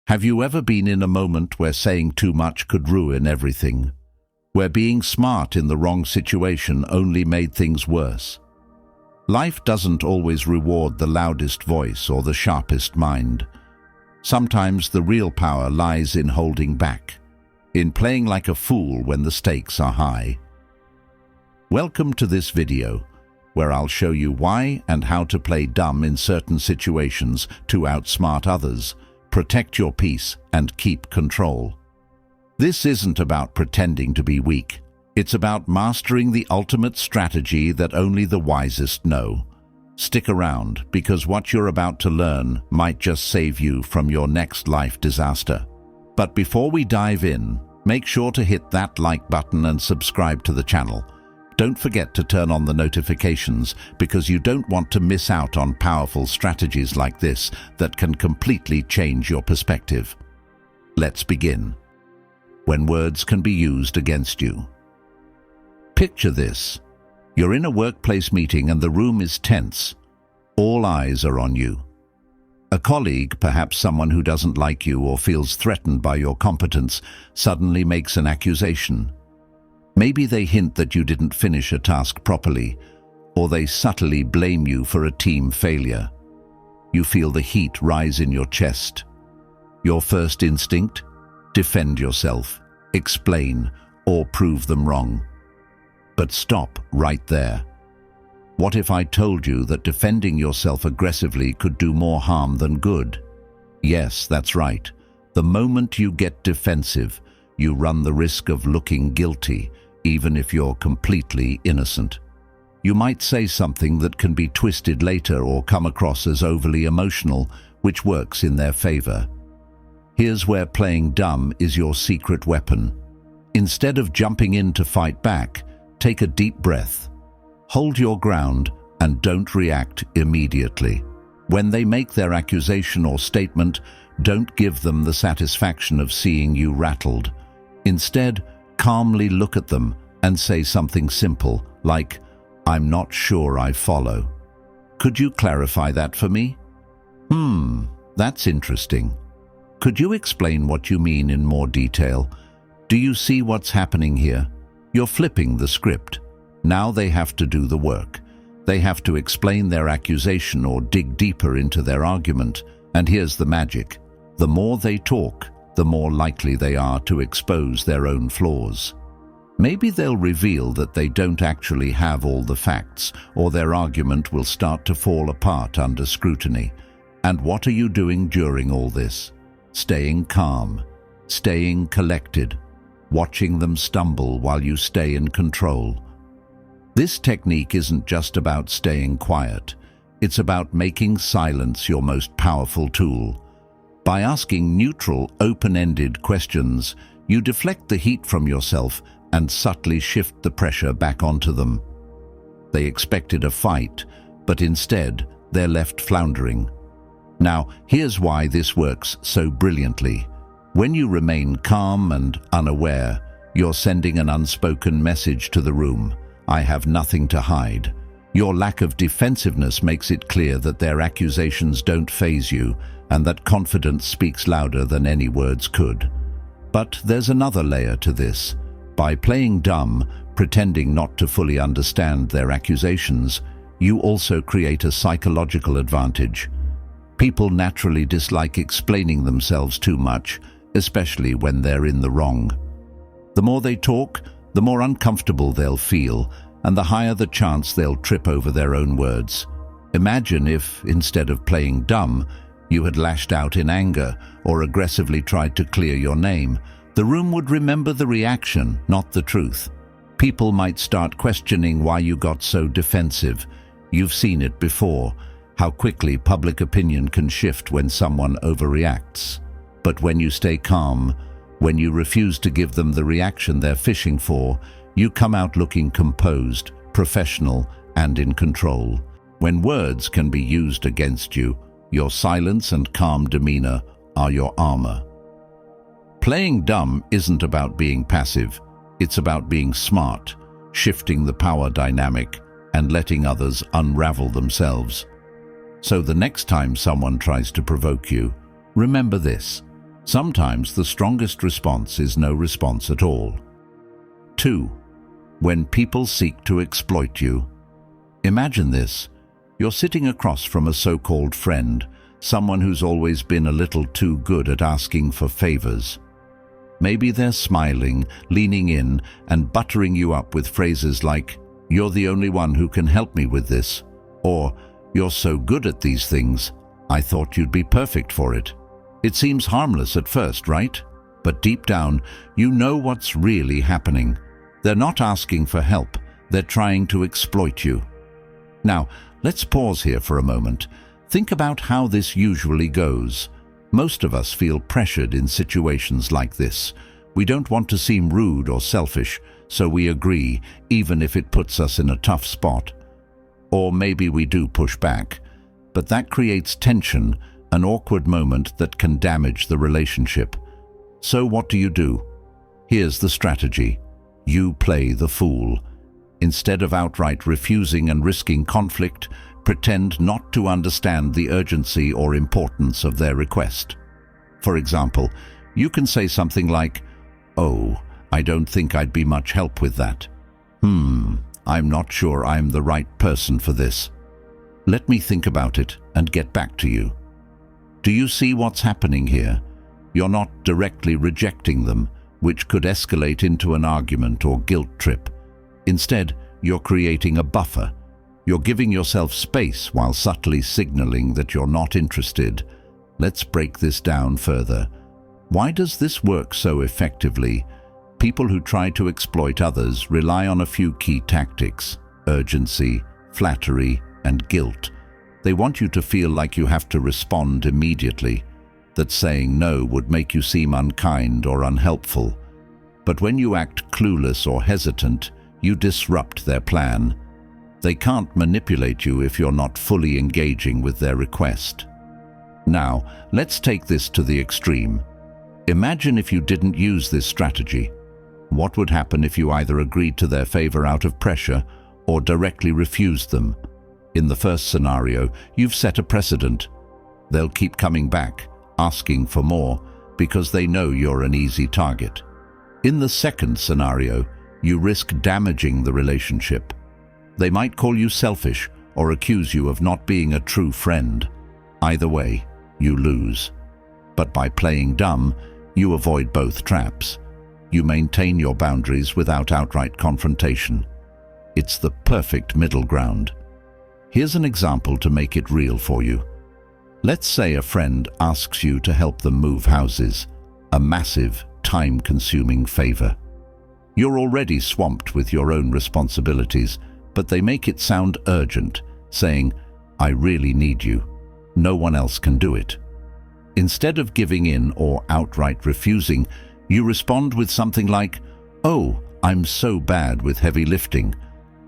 Have you ever been in a moment where saying too much could ruin everything? Where being smart in the wrong situation only made things worse? Life doesn't always reward the loudest voice or the sharpest mind. Sometimes the real power lies in holding back, in playing like a fool when the stakes are high. Welcome to this video, where I'll show you why and how to play dumb in certain situations to outsmart others, protect your peace, and keep control. This isn't about pretending to be weak. It's about mastering the ultimate strategy that only the wisest know. Stick around, because what you're about to learn might just save you from your next life disaster. But before we dive in, make sure to hit that like button and subscribe to the channel. Don't forget to turn on the notifications, because you don't want to miss out on powerful strategies like this that can completely change your perspective. Let's begin. When words can be used against you. Picture this. You're in a workplace meeting and the room is tense. All eyes are on you. A colleague, perhaps someone who doesn't like you or feels threatened by your competence, suddenly makes an accusation. Maybe they hint that you didn't finish a task properly, or they subtly blame you for a team failure. You feel the heat rise in your chest. Your first instinct? Defend yourself, explain, or prove them wrong. But stop right there. What if I told you that defending yourself aggressively could do more harm than good? Yes, that's right. The moment you get defensive, you run the risk of looking guilty, even if you're completely innocent. You might say something that can be twisted later or come across as overly emotional, which works in their favor. Here's where playing dumb is your secret weapon. Instead of jumping in to fight back, take a deep breath. Hold your ground and don't react immediately. When they make their accusation or statement, don't give them the satisfaction of seeing you rattled. Instead, calmly look at them and say something simple, like, "I'm not sure I follow. Could you clarify that for me?" That's interesting. Could you explain what you mean in more detail? Do you see what's happening here? You're flipping the script. Now they have to do the work. They have to explain their accusation or dig deeper into their argument. And here's the magic. The more they talk, the more likely they are to expose their own flaws. Maybe they'll reveal that they don't actually have all the facts, or their argument will start to fall apart under scrutiny. And what are you doing during all this? Staying calm, staying collected, watching them stumble while you stay in control. This technique isn't just about staying quiet. It's about making silence your most powerful tool. By asking neutral, open-ended questions, you deflect the heat from yourself and subtly shift the pressure back onto them. They expected a fight, but instead, they're left floundering. Now, here's why this works so brilliantly. When you remain calm and unaware, you're sending an unspoken message to the room. I have nothing to hide. Your lack of defensiveness makes it clear that their accusations don't faze you, and that confidence speaks louder than any words could. But there's another layer to this. By playing dumb, pretending not to fully understand their accusations, you also create a psychological advantage. People naturally dislike explaining themselves too much, especially when they're in the wrong. The more they talk, the more uncomfortable they'll feel, and the higher the chance they'll trip over their own words. Imagine if, instead of playing dumb, you had lashed out in anger or aggressively tried to clear your name. The room would remember the reaction, not the truth. People might start questioning why you got so defensive. You've seen it before, how quickly public opinion can shift when someone overreacts. But when you stay calm, when you refuse to give them the reaction they're fishing for, you come out looking composed, professional, and in control. When words can be used against you, your silence and calm demeanor are your armor. Playing dumb isn't about being passive. It's about being smart, shifting the power dynamic, and letting others unravel themselves. So the next time someone tries to provoke you, remember this. Sometimes the strongest response is no response at all. 2. When people seek to exploit you. Imagine this. You're sitting across from a so-called friend, someone who's always been a little too good at asking for favors. Maybe they're smiling, leaning in, and buttering you up with phrases like, "You're the only one who can help me with this," or "You're so good at these things, I thought you'd be perfect for it." It seems harmless at first, right? But deep down, you know what's really happening. They're not asking for help, they're trying to exploit you. Now, let's pause here for a moment. Think about how this usually goes. Most of us feel pressured in situations like this. We don't want to seem rude or selfish, so we agree, even if it puts us in a tough spot. Or maybe we do push back, but that creates tension, an awkward moment that can damage the relationship. So what do? Here's the strategy. You play the fool. Instead of outright refusing and risking conflict, pretend not to understand the urgency or importance of their request. For example, you can say something like, "Oh, I don't think I'd be much help with that. I'm not sure I'm the right person for this. Let me think about it and get back to you." Do you see what's happening here? You're not directly rejecting them, which could escalate into an argument or guilt trip. Instead, you're creating a buffer. You're giving yourself space while subtly signaling that you're not interested. Let's break this down further. Why does this work so effectively? People who try to exploit others rely on a few key tactics: urgency, flattery, and guilt. They want you to feel like you have to respond immediately, that saying no would make you seem unkind or unhelpful. But when you act clueless or hesitant, you disrupt their plan. They can't manipulate you if you're not fully engaging with their request. Now, let's take this to the extreme. Imagine if you didn't use this strategy. What would happen if you either agreed to their favor out of pressure or directly refused them? In the first scenario, you've set a precedent. They'll keep coming back, asking for more, because they know you're an easy target. In the second scenario, you risk damaging the relationship. They might call you selfish or accuse you of not being a true friend. Either way, you lose. But by playing dumb, you avoid both traps. You maintain your boundaries without outright confrontation. It's the perfect middle ground. Here's an example to make it real for you. Let's say a friend asks you to help them move houses, a massive, time-consuming favor. You're already swamped with your own responsibilities, but they make it sound urgent, saying, "I really need you. No one else can do it." Instead of giving in or outright refusing, you respond with something like, "Oh, I'm so bad with heavy lifting.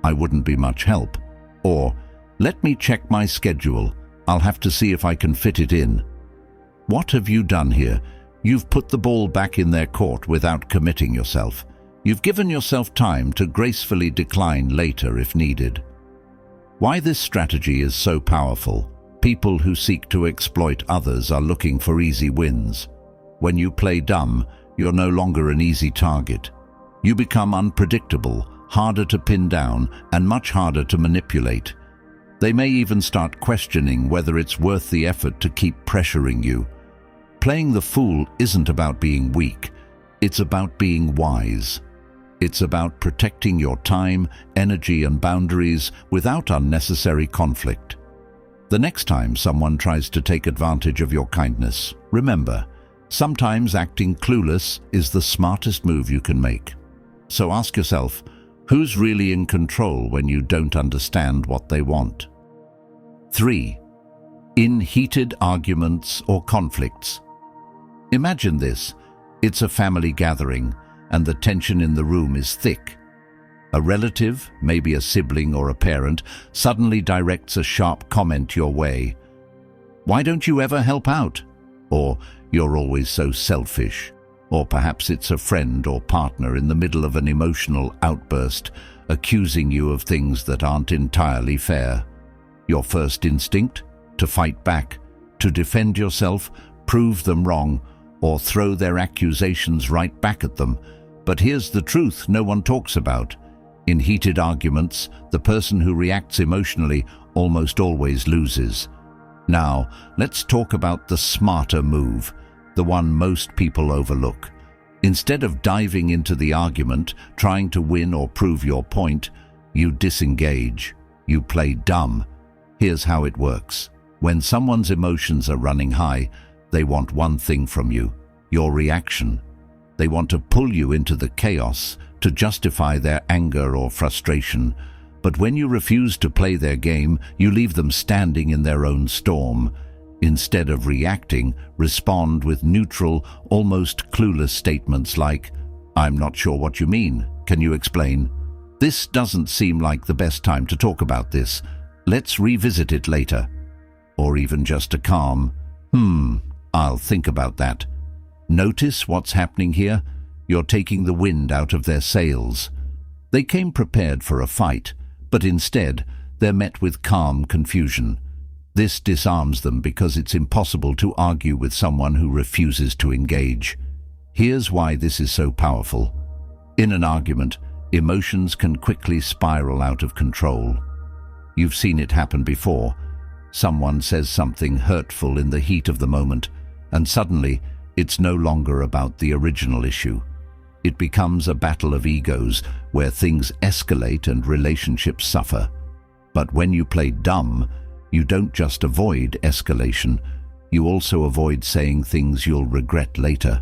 I wouldn't be much help." Or, "Let me check my schedule. I'll have to see if I can fit it in." What have you done here? You've put the ball back in their court without committing yourself. You've given yourself time to gracefully decline later if needed. Why this strategy is so powerful? People who seek to exploit others are looking for easy wins. When you play dumb, you're no longer an easy target. You become unpredictable, harder to pin down, and much harder to manipulate. They may even start questioning whether it's worth the effort to keep pressuring you. Playing the fool isn't about being weak. It's about being wise. It's about protecting your time, energy, and boundaries without unnecessary conflict. The next time someone tries to take advantage of your kindness, remember, sometimes acting clueless is the smartest move you can make. So ask yourself, who's really in control when you don't understand what they want? 3. In heated arguments or conflicts. Imagine this. It's a family gathering, and the tension in the room is thick. A relative, maybe a sibling or a parent, suddenly directs a sharp comment your way. "Why don't you ever help out?" Or, "You're always so selfish." Or perhaps it's a friend or partner in the middle of an emotional outburst, accusing you of things that aren't entirely fair. Your first instinct? To fight back, to defend yourself, prove them wrong, or throw their accusations right back at them. But here's the truth no one talks about. In heated arguments, the person who reacts emotionally almost always loses. Now, let's talk about the smarter move, the one most people overlook. Instead of diving into the argument, trying to win or prove your point, you disengage. You play dumb. Here's how it works. When someone's emotions are running high, they want one thing from you: your reaction. They want to pull you into the chaos to justify their anger or frustration. But when you refuse to play their game, you leave them standing in their own storm. Instead of reacting, respond with neutral, almost clueless statements like, "I'm not sure what you mean. Can you explain? This doesn't seem like the best time to talk about this. Let's revisit it later." Or even just a calm, "I'll think about that." Notice what's happening here? You're taking the wind out of their sails. They came prepared for a fight, but instead they're met with calm confusion. This disarms them because it's impossible to argue with someone who refuses to engage. Here's why this is so powerful. In an argument, emotions can quickly spiral out of control. You've seen it happen before. Someone says something hurtful in the heat of the moment, and suddenly it's no longer about the original issue. It becomes a battle of egos where things escalate and relationships suffer. But when you play dumb, you don't just avoid escalation, you also avoid saying things you'll regret later.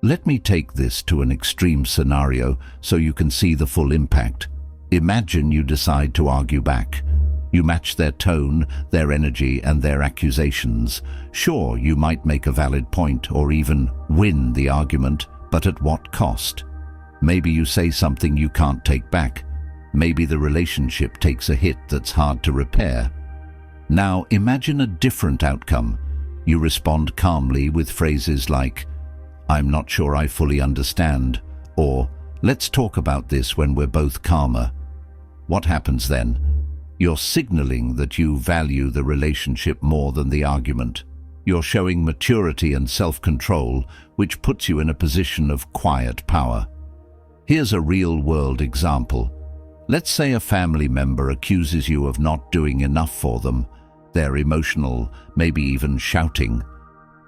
Let me take this to an extreme scenario so you can see the full impact. Imagine you decide to argue back. You match their tone, their energy, and their accusations. Sure, you might make a valid point or even win the argument, but at what cost? Maybe you say something you can't take back. Maybe the relationship takes a hit that's hard to repair. Now imagine a different outcome. You respond calmly with phrases like, "I'm not sure I fully understand," or "Let's talk about this when we're both calmer." What happens then? You're signaling that you value the relationship more than the argument. You're showing maturity and self-control, which puts you in a position of quiet power. Here's a real-world example. Let's say a family member accuses you of not doing enough for them. They're emotional, maybe even shouting.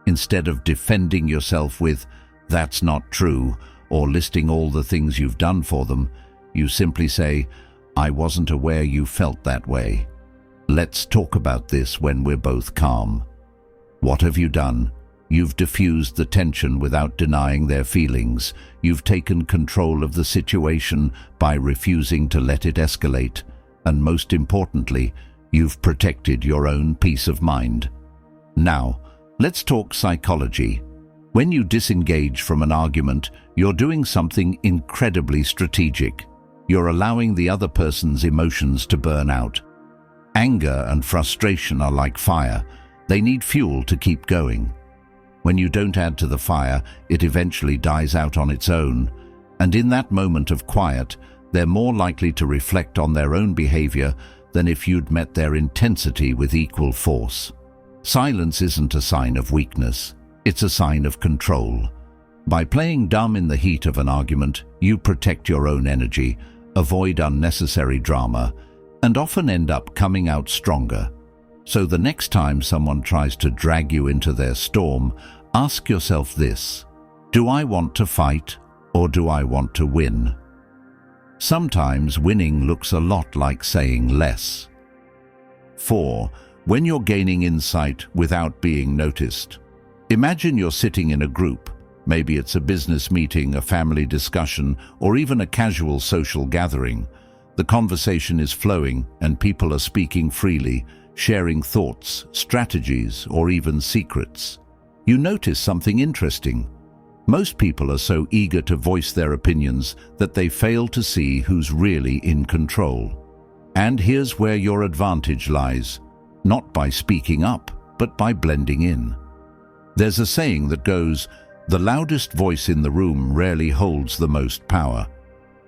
Instead of defending yourself with, "That's not true," or listing all the things you've done for them, you simply say, "I wasn't aware you felt that way. Let's talk about this when we're both calm." What have you done? You've diffused the tension without denying their feelings. You've taken control of the situation by refusing to let it escalate. And most importantly, you've protected your own peace of mind. Now, let's talk psychology. When you disengage from an argument, you're doing something incredibly strategic. You're allowing the other person's emotions to burn out. Anger and frustration are like fire. They need fuel to keep going. When you don't add to the fire, it eventually dies out on its own. And in that moment of quiet, they're more likely to reflect on their own behavior than if you'd met their intensity with equal force. Silence isn't a sign of weakness. It's a sign of control. By playing dumb in the heat of an argument, you protect your own energy, avoid unnecessary drama, and often end up coming out stronger. So the next time someone tries to drag you into their storm, ask yourself this: do I want to fight or do I want to win? Sometimes winning looks a lot like saying less. 4. When you're gaining insight without being noticed. Imagine you're sitting in a group. Maybe it's a business meeting, a family discussion, or even a casual social gathering. The conversation is flowing and people are speaking freely, sharing thoughts, strategies, or even secrets. You notice something interesting. Most people are so eager to voice their opinions that they fail to see who's really in control. And here's where your advantage lies, not by speaking up, but by blending in. There's a saying that goes, "The loudest voice in the room rarely holds the most power."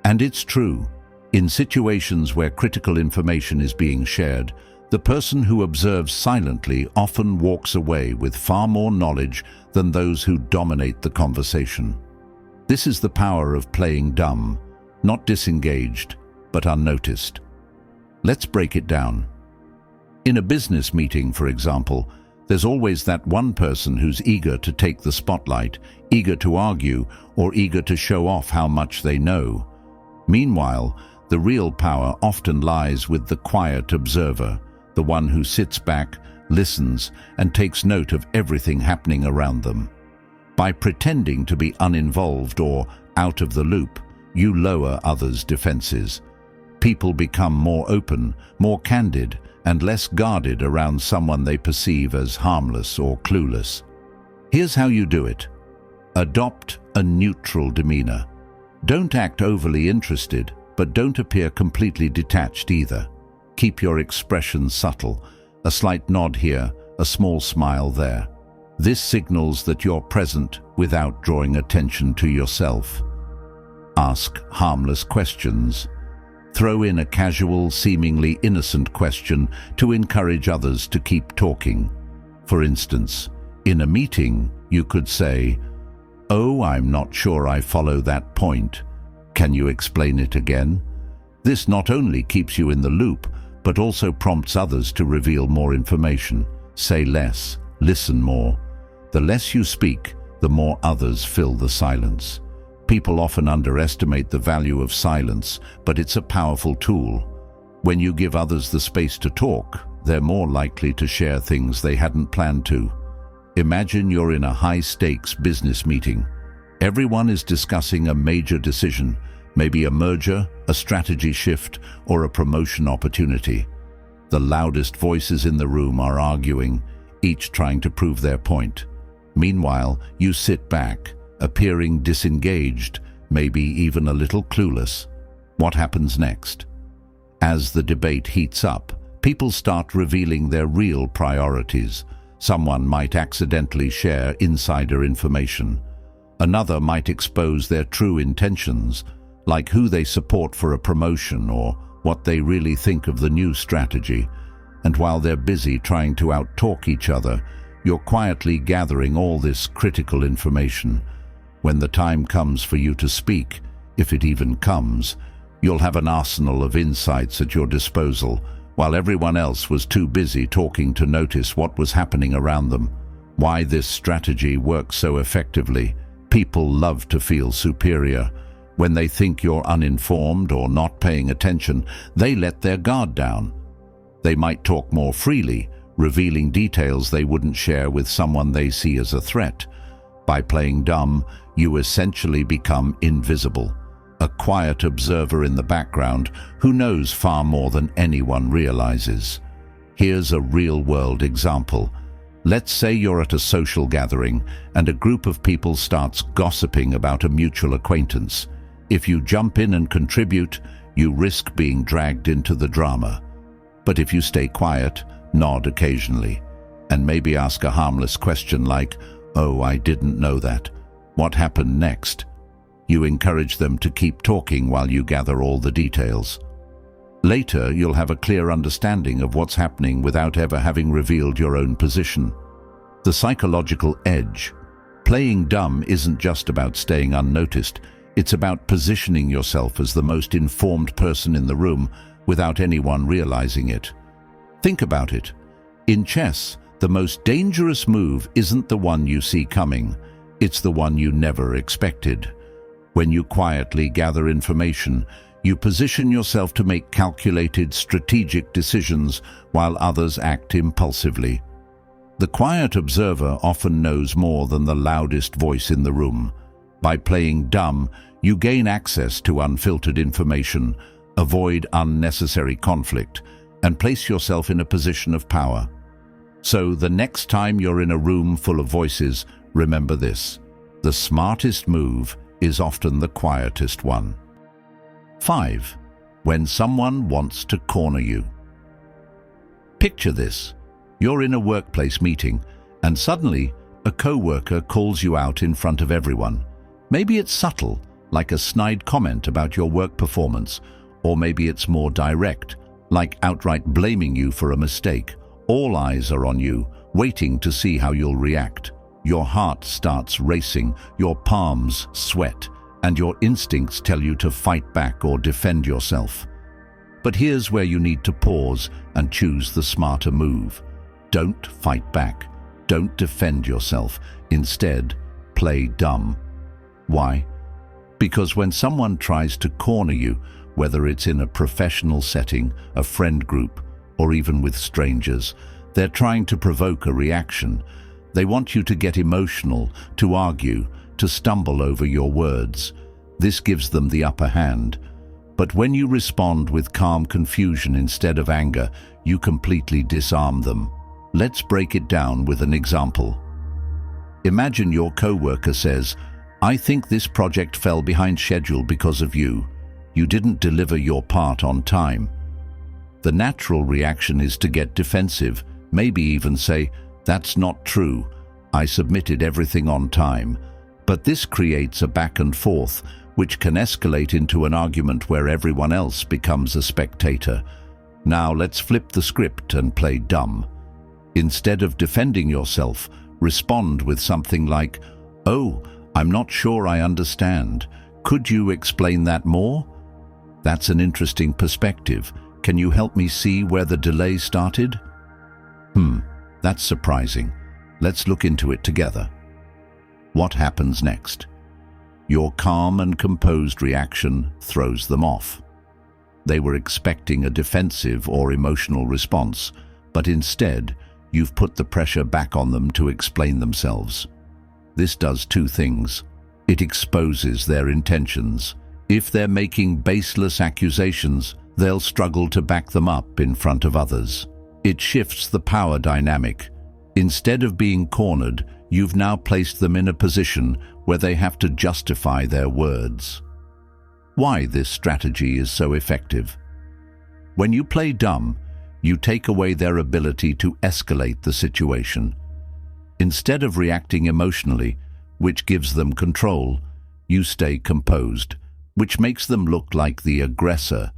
And it's true. In situations where critical information is being shared, The person who observes silently often walks away with far more knowledge than those who dominate the conversation. This is the power of playing dumb, not disengaged, but unnoticed. Let's break it down. In a business meeting, for example, there's always that one person who's eager to take the spotlight, eager to argue, or eager to show off how much they know. Meanwhile, the real power often lies with the quiet observer, the one who sits back, listens, and takes note of everything happening around them. By pretending to be uninvolved or out of the loop, you lower others' defenses. People become more open, more candid, and less guarded around someone they perceive as harmless or clueless. Here's how you do it. Adopt a neutral demeanor. Don't act overly interested, but don't appear completely detached either. Keep your expression subtle, a slight nod here, a small smile there. This signals that you're present without drawing attention to yourself. Ask harmless questions. Throw in a casual, seemingly innocent question to encourage others to keep talking. For instance, in a meeting, you could say, "Oh, I'm not sure I follow that point. Can you explain it again?" This not only keeps you in the loop, but also prompts others to reveal more information. Say less, listen more. The less you speak, the more others fill the silence. People often underestimate the value of silence, but it's a powerful tool. When you give others the space to talk, they're more likely to share things they hadn't planned to. Imagine you're in a high-stakes business meeting. Everyone is discussing a major decision, maybe a merger, a strategy shift, or a promotion opportunity. The loudest voices in the room are arguing, each trying to prove their point. Meanwhile, you sit back, appearing disengaged, maybe even a little clueless. What happens next? As the debate heats up, people start revealing their real priorities. Someone might accidentally share insider information. Another might expose their true intentions, like who they support for a promotion or what they really think of the new strategy. And while they're busy trying to out-talk each other, you're quietly gathering all this critical information. When the time comes for you to speak, if it even comes, you'll have an arsenal of insights at your disposal, while everyone else was too busy talking to notice what was happening around them. Why this strategy works so effectively? People love to feel superior. When they think you're uninformed or not paying attention, they let their guard down. They might talk more freely, revealing details they wouldn't share with someone they see as a threat. By playing dumb, you essentially become invisible, a quiet observer in the background who knows far more than anyone realizes. Here's a real-world example. Let's say you're at a social gathering and a group of people starts gossiping about a mutual acquaintance. If you jump in and contribute, you risk being dragged into the drama. But if you stay quiet, nod occasionally, and maybe ask a harmless question like, "Oh, I didn't know that. What happened next?" You encourage them to keep talking while you gather all the details. Later, you'll have a clear understanding of what's happening without ever having revealed your own position. The psychological edge. Playing dumb isn't just about staying unnoticed. It's about positioning yourself as the most informed person in the room without anyone realizing it. Think about it. In chess, the most dangerous move isn't the one you see coming. It's the one you never expected. When you quietly gather information, you position yourself to make calculated, strategic decisions while others act impulsively. The quiet observer often knows more than the loudest voice in the room. By playing dumb, you gain access to unfiltered information, avoid unnecessary conflict, and place yourself in a position of power. So the next time you're in a room full of voices, remember this: the smartest move is often the quietest one. 5. When someone wants to corner you. Picture this. You're in a workplace meeting, and suddenly a co-worker calls you out in front of everyone. Maybe it's subtle, like a snide comment about your work performance, or maybe it's more direct, like outright blaming you for a mistake. All eyes are on you, waiting to see how you'll react. Your heart starts racing, your palms sweat, and your instincts tell you to fight back or defend yourself. But here's where you need to pause and choose the smarter move. Don't fight back. Don't defend yourself. Instead, play dumb. Why? Because when someone tries to corner you, whether it's in a professional setting, a friend group, or even with strangers, they're trying to provoke a reaction. They want you to get emotional, to argue, to stumble over your words. This gives them the upper hand. But when you respond with calm confusion instead of anger, you completely disarm them. Let's break it down with an example. Imagine your coworker says, "I think this project fell behind schedule because of you. You didn't deliver your part on time." The natural reaction is to get defensive, maybe even say, "That's not true. I submitted everything on time." But this creates a back and forth, which can escalate into an argument where everyone else becomes a spectator. Now let's flip the script and play dumb. Instead of defending yourself, respond with something like, "Oh, I'm not sure I understand. Could you explain that more?" That's an interesting perspective. Can you help me see where the delay started? That's surprising. Let's look into it together. What happens next? Your calm and composed reaction throws them off. They were expecting a defensive or emotional response, but instead, you've put the pressure back on them to explain themselves. This does two things. It exposes their intentions. If they're making baseless accusations, they'll struggle to back them up in front of others. It shifts the power dynamic. Instead of being cornered, you've now placed them in a position where they have to justify their words. Why this strategy is so effective? When you play dumb, you take away their ability to escalate the situation. Instead of reacting emotionally, which gives them control, you stay composed, which makes them look like the aggressor.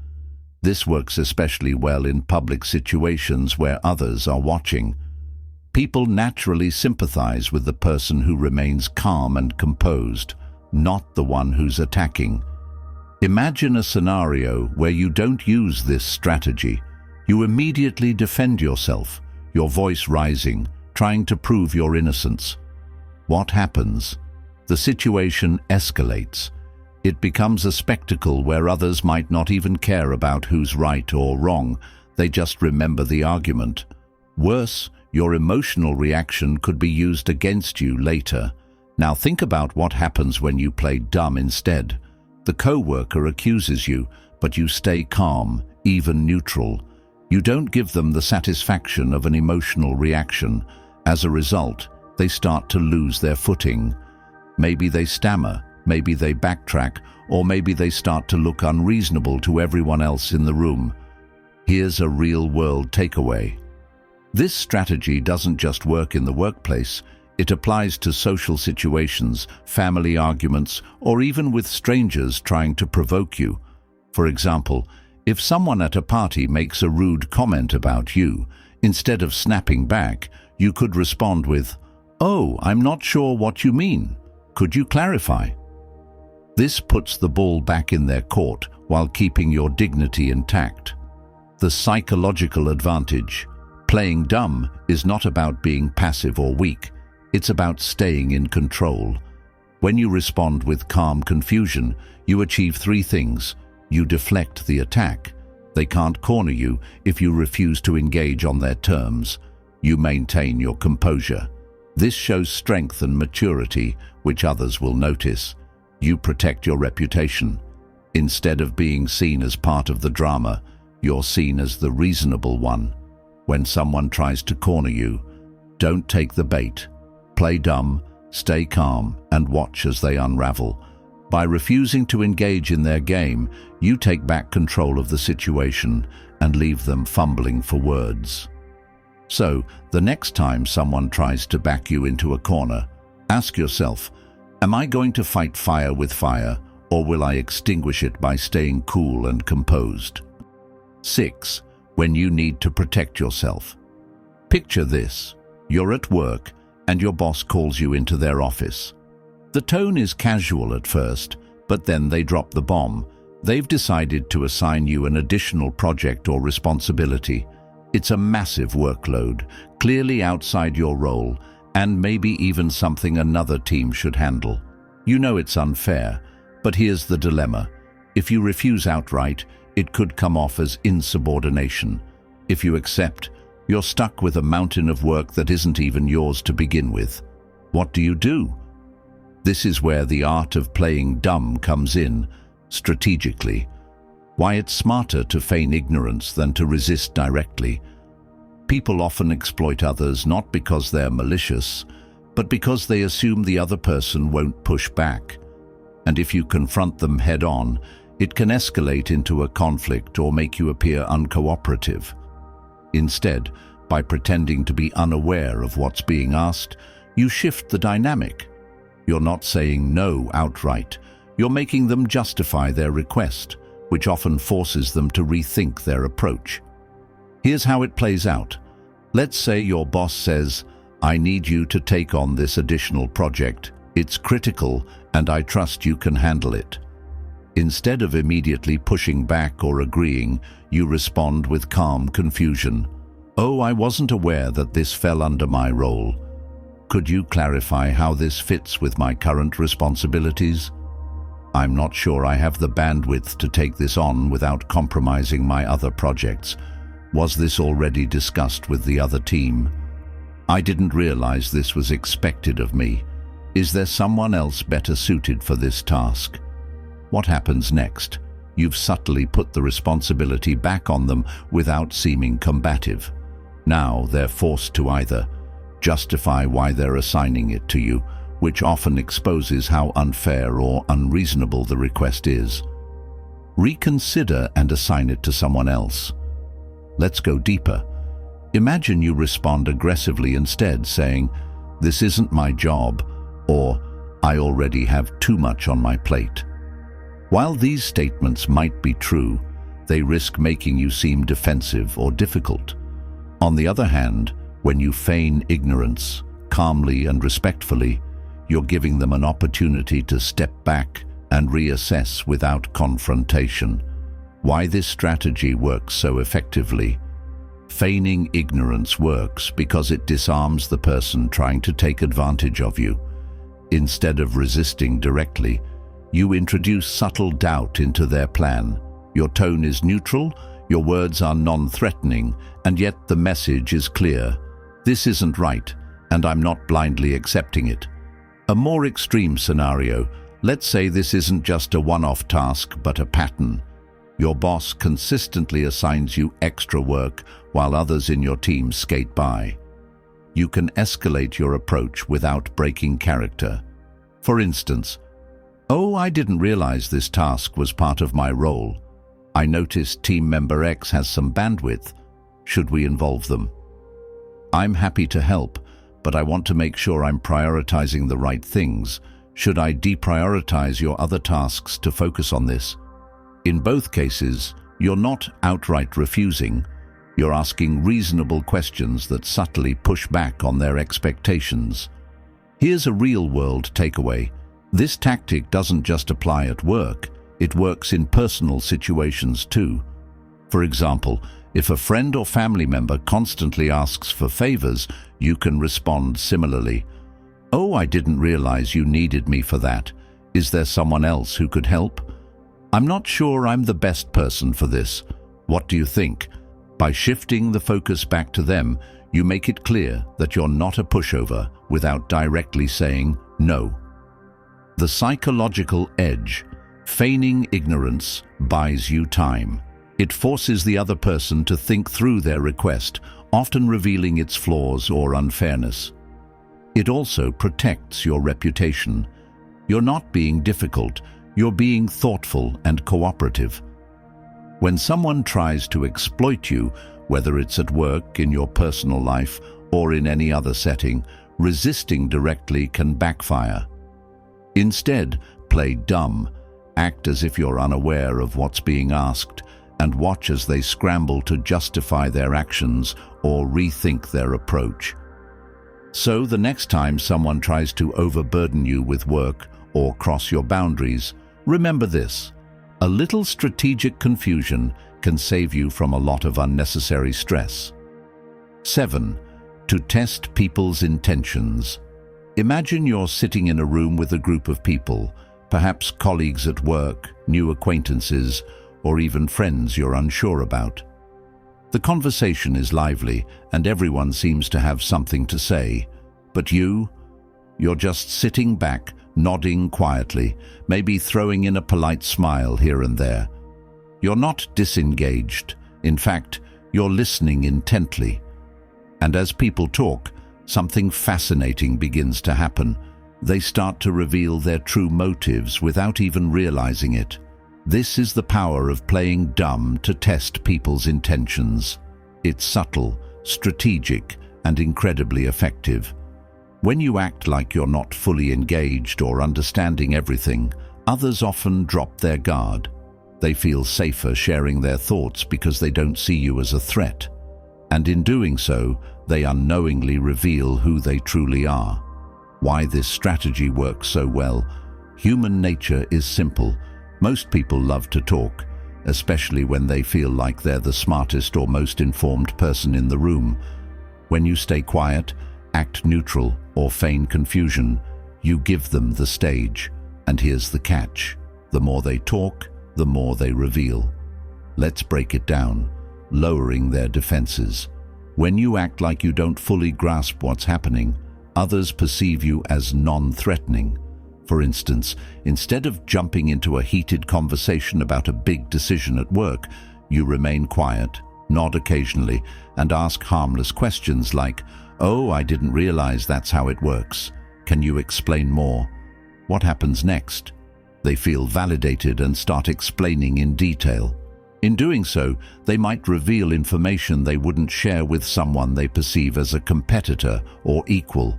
This works especially well in public situations where others are watching. People naturally sympathize with the person who remains calm and composed, not the one who's attacking. Imagine a scenario where you don't use this strategy. You immediately defend yourself, your voice rising, trying to prove your innocence. What happens? The situation escalates. It becomes a spectacle where others might not even care about who's right or wrong. They just remember the argument. Worse, your emotional reaction could be used against you later. Now think about what happens when you play dumb instead. The coworker accuses you, but you stay calm, even neutral. You don't give them the satisfaction of an emotional reaction. As a result, they start to lose their footing. Maybe they stammer, maybe they backtrack, or maybe they start to look unreasonable to everyone else in the room. Here's a real-world takeaway. This strategy doesn't just work in the workplace. It applies to social situations, family arguments, or even with strangers trying to provoke you. For example, if someone at a party makes a rude comment about you, instead of snapping back, you could respond with, "Oh, I'm not sure what you mean. Could you clarify?" This puts the ball back in their court while keeping your dignity intact. The psychological advantage. Playing dumb is not about being passive or weak. It's about staying in control. When you respond with calm confusion, you achieve three things. You deflect the attack. They can't corner you if you refuse to engage on their terms. You maintain your composure. This shows strength and maturity, which others will notice. You protect your reputation. Instead of being seen as part of the drama, you're seen as the reasonable one. When someone tries to corner you, don't take the bait. Play dumb, stay calm, and watch as they unravel. By refusing to engage in their game, you take back control of the situation and leave them fumbling for words. So, the next time someone tries to back you into a corner, ask yourself, am I going to fight fire with fire, or will I extinguish it by staying cool and composed? 6. when you need to protect yourself. Picture this. You're at work and your boss calls you into their office. The tone is casual at first, but then they drop the bomb. They've decided to assign you an additional project or responsibility. It's a massive workload, clearly outside your role, and maybe even something another team should handle. You know it's unfair, but here's the dilemma. If you refuse outright, it could come off as insubordination. If you accept, you're stuck with a mountain of work that isn't even yours to begin with. What do? This is where the art of playing dumb comes in, strategically. Why it's smarter to feign ignorance than to resist directly. People often exploit others not because they're malicious, but because they assume the other person won't push back. And if you confront them head-on, it can escalate into a conflict or make you appear uncooperative. Instead, by pretending to be unaware of what's being asked, you shift the dynamic. You're not saying no outright. You're making them justify their request, which often forces them to rethink their approach. Here's how it plays out. Let's say your boss says, "I need you to take on this additional project. It's critical, and I trust you can handle it." Instead of immediately pushing back or agreeing, you respond with calm confusion. "Oh, I wasn't aware that this fell under my role. Could you clarify how this fits with my current responsibilities? I'm not sure I have the bandwidth to take this on without compromising my other projects. Was this already discussed with the other team? I didn't realize this was expected of me. Is there someone else better suited for this task?" What happens next? You've subtly put the responsibility back on them without seeming combative. Now they're forced to either justify why they're assigning it to you, which often exposes how unfair or unreasonable the request is. Reconsider and assign it to someone else. Let's go deeper. Imagine you respond aggressively instead, saying, "This isn't my job," or "I already have too much on my plate." While these statements might be true, they risk making you seem defensive or difficult. On the other hand, when you feign ignorance, calmly and respectfully, you're giving them an opportunity to step back and reassess without confrontation. Why this strategy works so effectively? Feigning ignorance works because it disarms the person trying to take advantage of you. Instead of resisting directly, you introduce subtle doubt into their plan. Your tone is neutral, your words are non-threatening, and yet the message is clear. This isn't right, and I'm not blindly accepting it. A more extreme scenario, let's say this isn't just a one-off task, but a pattern. Your boss consistently assigns you extra work while others in your team skate by. You can escalate your approach without breaking character. For instance, "Oh, I didn't realize this task was part of my role. I noticed team member X has some bandwidth. Should we involve them? I'm happy to help, but I want to make sure I'm prioritizing the right things. Should I deprioritize your other tasks to focus on this?" In both cases, you're not outright refusing. You're asking reasonable questions that subtly push back on their expectations. Here's a real-world takeaway. This tactic doesn't just apply at work, it works in personal situations too. For example, if a friend or family member constantly asks for favors, you can respond similarly. "Oh, I didn't realize you needed me for that. Is there someone else who could help? I'm not sure I'm the best person for this. What do you think?" By shifting the focus back to them, you make it clear that you're not a pushover without directly saying no. The psychological edge. Feigning ignorance buys you time. It forces the other person to think through their request, often revealing its flaws or unfairness. It also protects your reputation. You're not being difficult, you're being thoughtful and cooperative. When someone tries to exploit you, whether it's at work, in your personal life, or in any other setting, resisting directly can backfire. Instead, play dumb. Act as if you're unaware of what's being asked, and watch as they scramble to justify their actions or rethink their approach. So the next time someone tries to overburden you with work or cross your boundaries, remember this: a little strategic confusion can save you from a lot of unnecessary stress. 7. To test people's intentions. Imagine you're sitting in a room with a group of people, perhaps colleagues at work, new acquaintances, or even friends you're unsure about. The conversation is lively and everyone seems to have something to say, but you're just sitting back, nodding quietly, maybe throwing in a polite smile here and there. You're not disengaged. In fact, you're listening intently. And as people talk, something fascinating begins to happen. They start to reveal their true motives without even realizing it. This is the power of playing dumb to test people's intentions. It's subtle, strategic, and incredibly effective. When you act like you're not fully engaged or understanding everything, others often drop their guard. They feel safer sharing their thoughts because they don't see you as a threat. And in doing so, they unknowingly reveal who they truly are. Why this strategy works so well? Human nature is simple. Most people love to talk, especially when they feel like they're the smartest or most informed person in the room. When you stay quiet, act neutral, or feign confusion, you give them the stage. And here's the catch: the more they talk, the more they reveal. Let's break it down: lowering their defenses. When you act like you don't fully grasp what's happening, others perceive you as non-threatening. For instance, instead of jumping into a heated conversation about a big decision at work, you remain quiet, nod occasionally, and ask harmless questions like, "Oh, I didn't realize that's how it works. Can you explain more?" What happens next? They feel validated and start explaining in detail. In doing so, they might reveal information they wouldn't share with someone they perceive as a competitor or equal.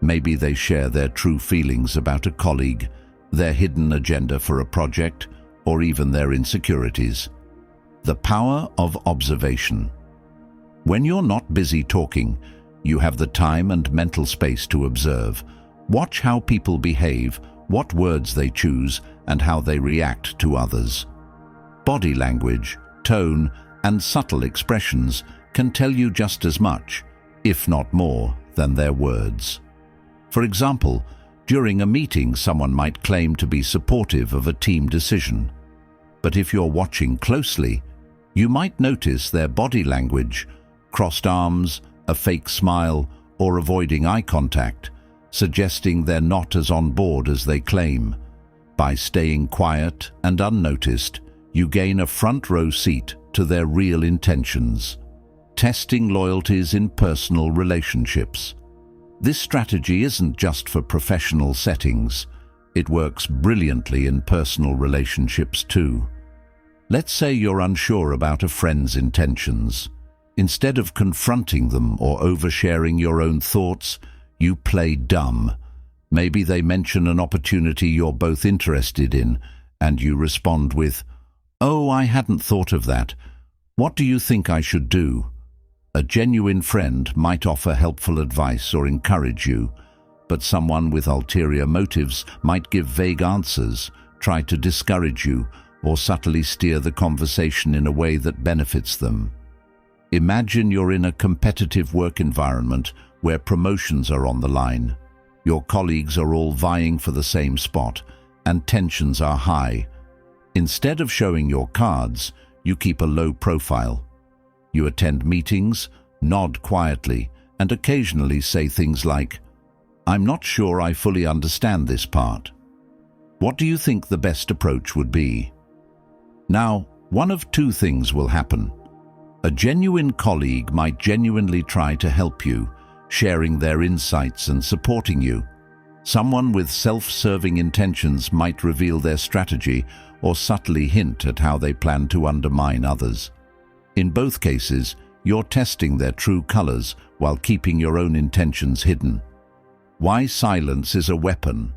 Maybe they share their true feelings about a colleague, their hidden agenda for a project, or even their insecurities. The power of observation. When you're not busy talking, you have the time and mental space to observe. Watch how people behave, what words they choose, and how they react to others. Body language, tone, and subtle expressions can tell you just as much, if not more, than their words. For example, during a meeting, someone might claim to be supportive of a team decision. But if you're watching closely, you might notice their body language, crossed arms, a fake smile, or avoiding eye contact, suggesting they're not as on board as they claim. By staying quiet and unnoticed, you gain a front row seat to their real intentions. Testing loyalties in personal relationships. This strategy isn't just for professional settings. It works brilliantly in personal relationships too. Let's say you're unsure about a friend's intentions. Instead of confronting them or oversharing your own thoughts, you play dumb. Maybe they mention an opportunity you're both interested in, and you respond with, "Oh, I hadn't thought of that. What do you think I should do?" A genuine friend might offer helpful advice or encourage you, but someone with ulterior motives might give vague answers, try to discourage you, or subtly steer the conversation in a way that benefits them. Imagine you're in a competitive work environment where promotions are on the line. Your colleagues are all vying for the same spot, and tensions are high. Instead of showing your cards, you keep a low profile. You attend meetings, nod quietly, and occasionally say things like, "I'm not sure I fully understand this part." What do you think the best approach would be? Now, one of two things will happen. A genuine colleague might genuinely try to help you, sharing their insights and supporting you. Someone with self-serving intentions might reveal their strategy or subtly hint at how they plan to undermine others. In both cases, you're testing their true colors while keeping your own intentions hidden. Why silence is a weapon.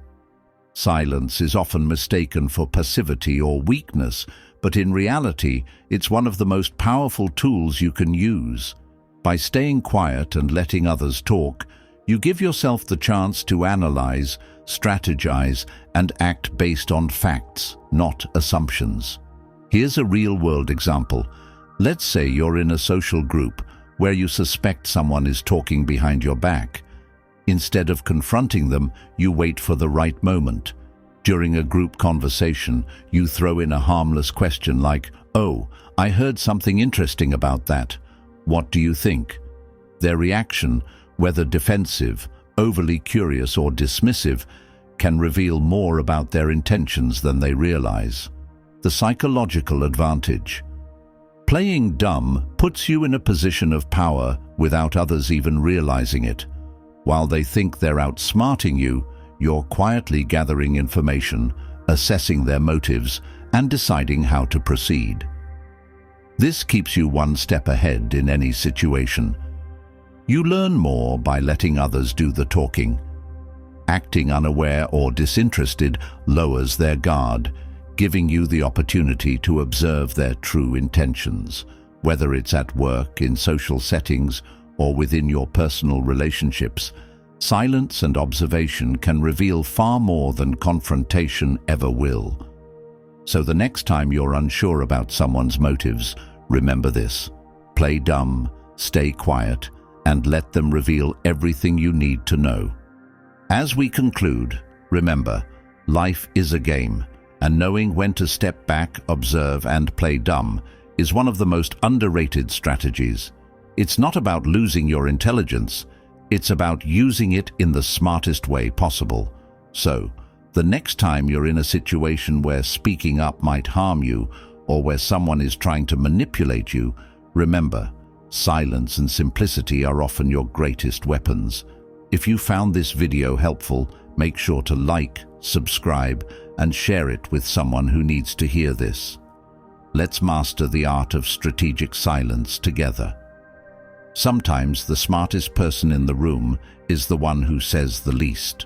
Silence is often mistaken for passivity or weakness, but in reality, it's one of the most powerful tools you can use. By staying quiet and letting others talk, you give yourself the chance to analyze, strategize, and act based on facts, not assumptions. Here's a real-world example. Let's say you're in a social group where you suspect someone is talking behind your back. Instead of confronting them, you wait for the right moment. During a group conversation, you throw in a harmless question like, "Oh, I heard something interesting about that. What do you think?" Their reaction, whether defensive, overly curious, or dismissive, can reveal more about their intentions than they realize. The psychological advantage. Playing dumb puts you in a position of power without others even realizing it. While they think they're outsmarting you, you're quietly gathering information, assessing their motives, and deciding how to proceed. This keeps you one step ahead in any situation. You learn more by letting others do the talking. Acting unaware or disinterested lowers their guard, giving you the opportunity to observe their true intentions, whether it's at work, in social settings, or within your personal relationships. Silence and observation can reveal far more than confrontation ever will. So the next time you're unsure about someone's motives, remember this: play dumb, stay quiet, and let them reveal everything you need to know. As we conclude, remember, life is a game, and knowing when to step back, observe, and play dumb is one of the most underrated strategies. It's not about losing your intelligence, it's about using it in the smartest way possible. So, the next time you're in a situation where speaking up might harm you, or where someone is trying to manipulate you, remember, silence and simplicity are often your greatest weapons. If you found this video helpful, make sure to like, subscribe, and share it with someone who needs to hear this. Let's master the art of strategic silence together. Sometimes the smartest person in the room is the one who says the least.